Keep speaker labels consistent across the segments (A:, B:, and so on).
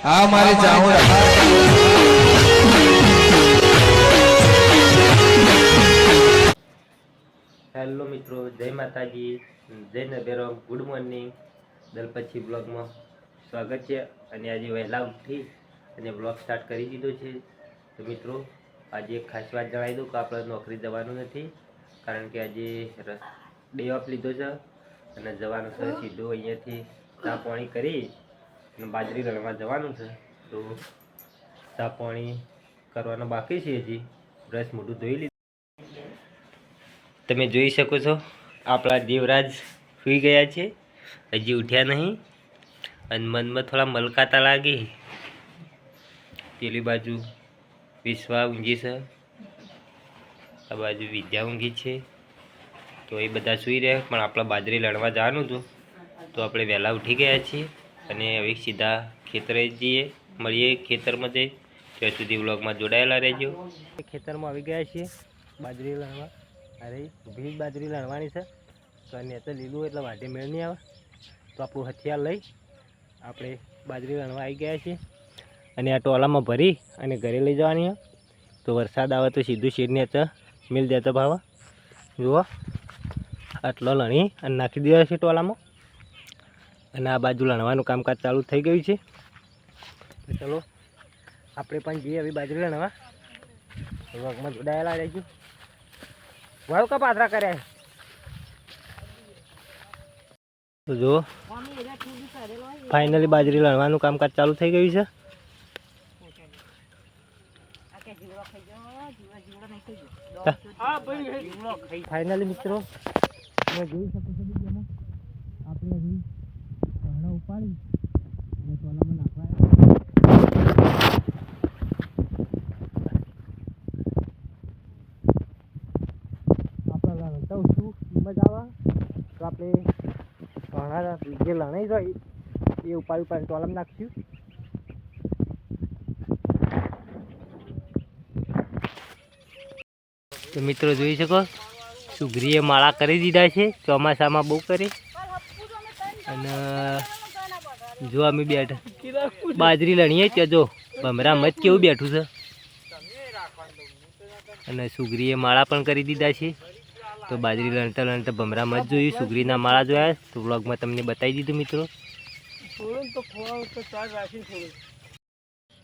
A: આ મારે જાઉં
B: હેલો મિત્રો, જય માતાજી, જય નભેરામ, ગુડ મોર્નિંગ. દલપતજી બ્લોગમાં સ્વાગત છે. અને આજે વહેલા ઉઠી અને બ્લોગ સ્ટાર્ટ કરી દીધો છે. તો મિત્રો, આજે એક ખાસ વાત જણાવી દઉં કે આપણે નોકરી જવાનું નથી, કારણ કે આજે ડે ઓફ લીધો છે અને જવાનું છે સીધું અહીંયાથી ચા પાણી કરી અને બાજરી રણવા જવાનું છે. તો ચા પાણી કરવાનું બાકી છે, હજી બ્રશ મોઢું ધોઈ લીધું. તમે જોઈ શકો છો આપણા દેવરાજ સુઈ ગયા છે, હજી ઉઠ્યા નહીં અને મનમાં થોડા મલકાતા લાગી. પેલી બાજુ વિશ્વા ઊંઘી છે, આ બાજુ વિદ્યા ઊંઘી છે. તો એ બધા સૂઈ રહ્યા, પણ આપણા બાજરી લણવા જવાનું હતું તો આપણે વહેલા ઉઠી ગયા છીએ અને હવે સીધા ખેતરે જઈએ. મળીએ ખેતરમાં જઈ, ત્યાં સુધી વ્લોગમાં જોડાયેલા રહેજો. ખેતરમાં આવી ગયા છીએ બાજરી લણવા. અરે ઊભી જ બાજરી લણવાની છે, તો ને તો લીલું એટલે વાઢે મેળ નહીં આવે. તો આપણું હથિયાર લઈ આપણે બાજરી લણવા આવી ગયા છીએ અને આ ટોલામાં ભરી અને ઘરે લઈ જવાની. તો વરસાદ આવે તો સીધું શેડને તો મિલ દેતો ભાવ. જુઓ આટલો લણી અને નાખી દેવા છે ટોલામાં, અને આ બાજુ લણવાનું કામકાજ ચાલુ થઈ ગયું છે. તો ચલો આપણે પણ જઈએ હવે બાજરી લણવા. વર્ગમાં જોડાયેલા રહીશું. વાવ કા પાથરા કર્યા. તો જો ફાઇનલી બાજરી લણવાનું કામકાજ ચાલુ થઈ ગયું છે. ફાઇનલી મિત્રો તમે જોઈ શકો છો વિડીયોમાં આપણે હજી ઘણા ઉપાડી અને ટોલામાં નાખવા આપણે લણતા ઓછું કિંમત આવે તો આપણે ઘણા જે લણાઈ જાય એ ઉપાડી ટોલામાં નાખશું. તો મિત્રો જોઈ શકો સુગરીએ માળા કરી દીધા છે, ચોમાસામાં બહુ કરી. અને જો અમે બેઠા બાજરી લણીએ ત્યાં જો ભમરા મત કેવું બેઠું છે, અને સુગરીએ માળા પણ કરી દીધા છે. તો બાજરી લણતા લણતા ભમરા મત જોયું, સુગરીના માળા જોયા તો વ્લોગમાં તમને બતાવી દીધું મિત્રો.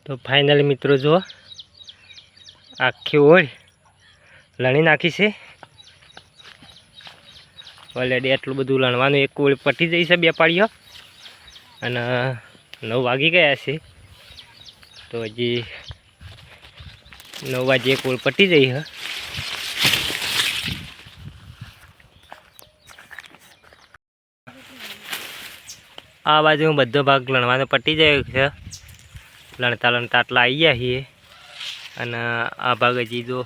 B: તો ફાઇનલી મિત્રો જો આખી ઓળ લણી નાખી છે. ઓલરેડી આટલું બધું લણવાનું એક ઓળ પટી જઈ છે, બે પાળીઓ, અને 9 વાગી ગયા છે. તો હજી 9 વાગે એક ઓળ પટી જઈ છે. આ બાજુ બધો ભાગ લણવાનો પટી જાય છે. લણતા લણતા આટલા આવી ગયા છીએ, અને આ ભાગ હજી જો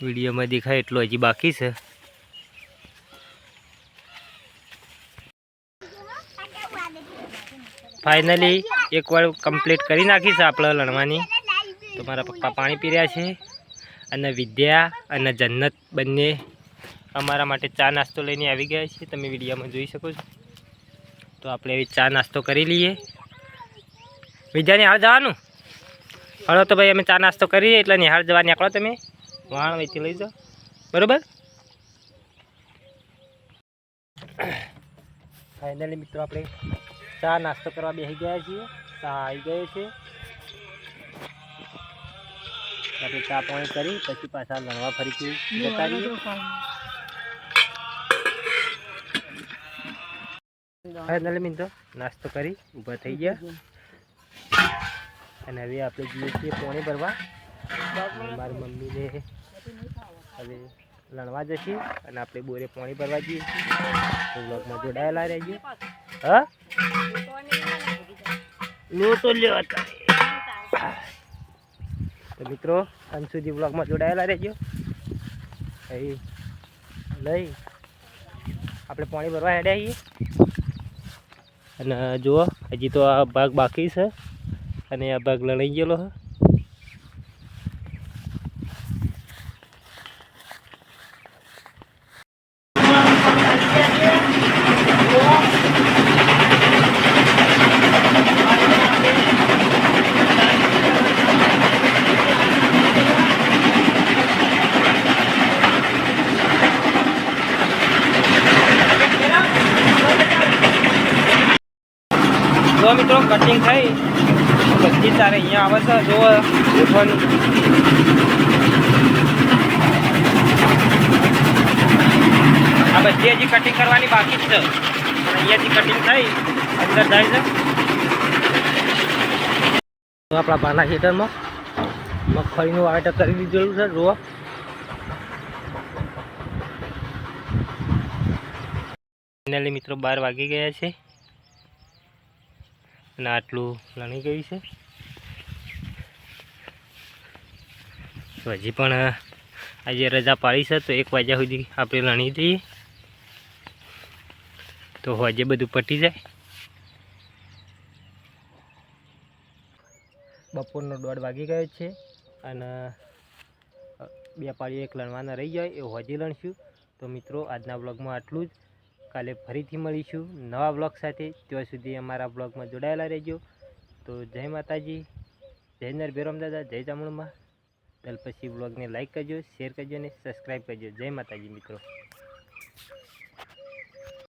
B: વિડીયોમાં દેખાય એટલો હજી બાકી છે. ફાઇનલી એક વાર કમ્પ્લીટ કરી નાખી છે આપણે લણવાની. તો મારા પપ્પા પાણી પી રહ્યા છે, અને વિદ્યા અને જન્નત બંને અમારા માટે ચા નાસ્તો લઈને આવી ગયા છે. તમે વિડીયોમાં જોઈ શકો છો. તો આપણે એવી ચા નાસ્તો કરી લઈએ. વિદ્યા નિહાળ જવાનું હળો તો ભાઈ, અમે ચા નાસ્તો કરીએ એટલે નિહાળ જવા નીકળો. તમે વાણ વહીથી લઈ જાઓ, બરાબર. ફાઇનલી મિત્રો આપણે ચા નાસ્તો કરવા બેસી ગયા છીએ. ચા આવી ગયો છે. આપણે ચા પાણી કરી પછી પાછા લણવા ફરીથી જતા રહીએ. ફાઇનલી મિત્રો નાસ્તો કરી ઊભા થઈ ગયા, અને હવે આપણે જઈએ છીએ પાણી ભરવા. મારી મમ્મીને હવે લણવા જશે અને આપણે બોરે પાણી ભરવા જઈએ છીએ. તો બ્લોગમાં જોડાયેલા રહેજો. હા લો તો લ્યો. તો મિત્રો અંત સુધી બ્લોગમાં જોડાયેલા રહેજો. અહીં લઈ આપણે પાણી ભરવા હેડ્યા છીએ. અને જુઓ હજી તો આ ભાગ બાકી છે, અને આ ભાગ લણાઈ ગયેલો છે. કટિંગ થઈ બધી તારે અહીંયા આવે છે જો ગોઠવાનું આ બધી હજી કટિંગ કરવાની બાકી જ છે અહીંયાથી કટિંગ થઈ અંદર જાય છે આપણા પાના ખેતરમાં મગફળીનું વાવેતર કરી દીધેલું છે જુઓ ફાઇનલી મિત્રો 12 વાગી ગયા છે અને આટલું લણી ગયું છે તો હજી પણ આજે રજા પાડી છે તો 1 વાગ્યા સુધી આપણે લણી દઈએ તો હજે બધું પટી જાય બપોરનો 1:30 વાગી ગયો છે અને 2 પાળી 1 લણવાના રહી જાય એવું હજી લણશું તો મિત્રો આજના બ્લોગમાં આટલું જ કાલે ફરીથી મળીશું નવા બ્લોગ સાથે ત્યાં સુધી અમારા બ્લોગમાં જોડાયેલા રહેજો તો જય માતાજી જય નર બેરમ દાદા જય ચામુંડમાં ત્યાર પછી બ્લોગને લાઈક કરજો શેર કરજો અને સબસ્ક્રાઈબ કરજો જય માતાજી મિત્રો